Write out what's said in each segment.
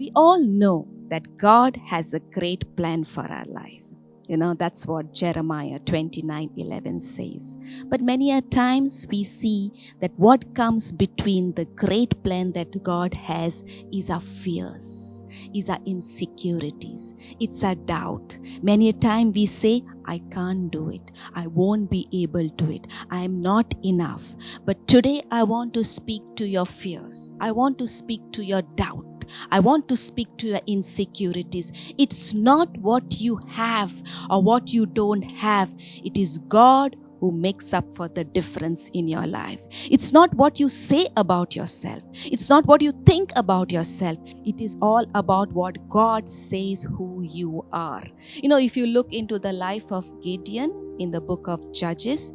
We all know that God has a great plan for our life. That's what Jeremiah 29:11 says. But many a times we see that what comes between the great plan that God has is our fears, is our insecurities, it's our doubt. Many a time we say, I can't do it. I won't be able to do it. I am not enough. But today I want to speak to your fears. I want to speak to your doubt. I want to speak to your insecurities. It's not what you have or what you don't have. It is God who makes up for the difference in your life. It's not what you say about yourself. It's not what you think about yourself. It is all about what God says who you are. If you look into the life of Gideon in the book of Judges,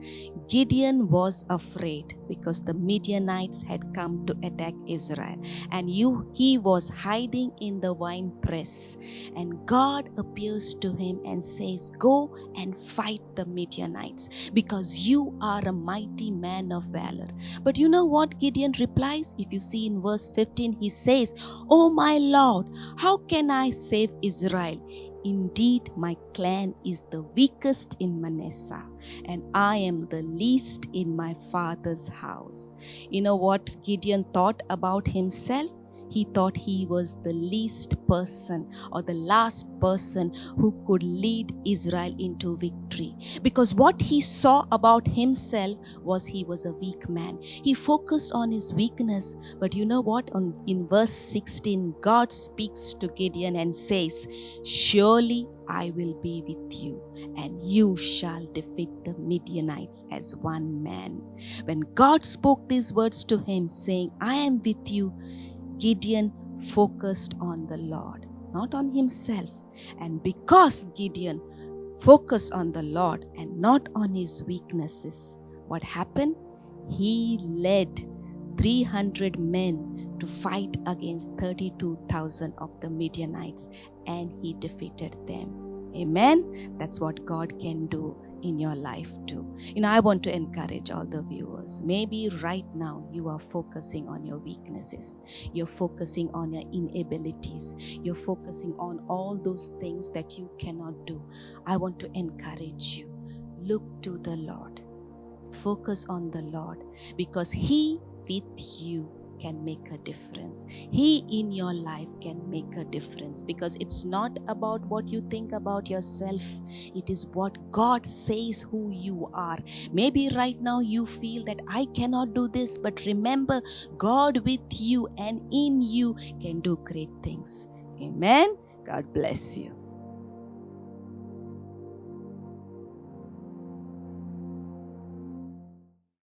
Gideon was afraid because the Midianites had come to attack Israel, and he was hiding in the wine press, and God appears to him and says, go and fight the Midianites because you are a mighty man of valor. But you know what Gideon replies? If you see in verse 15, he says, oh my Lord, how can I save Israel? Indeed, my clan is the weakest in Manasseh, and I am the least in my father's house. You know what Gideon thought about himself? He thought he was the least person or the last person who could lead Israel into victory. Because what he saw about himself was he was a weak man. He focused on his weakness. But you know what? In verse 16, God speaks to Gideon and says, surely I will be with you, and you shall defeat the Midianites as one man. When God spoke these words to him, saying, I am with you, Gideon focused on the Lord, not on himself. And because Gideon focused on the Lord and not on his weaknesses, what happened? He led 300 men to fight against 32,000 of the Midianites, and he defeated them. Amen. That's what God can do in your life too. I want to encourage all the viewers. Maybe right now you are focusing on your weaknesses. You're focusing on your inabilities. You're focusing on all those things that you cannot do. I want to encourage you. Look to the Lord. Focus on the Lord, because He with you can make a difference. He in your life can make a difference, because it's not about what you think about yourself. It is what God says who you are. Maybe right now you feel that I cannot do this, but remember, God with you and in you can do great things. Amen. God bless you.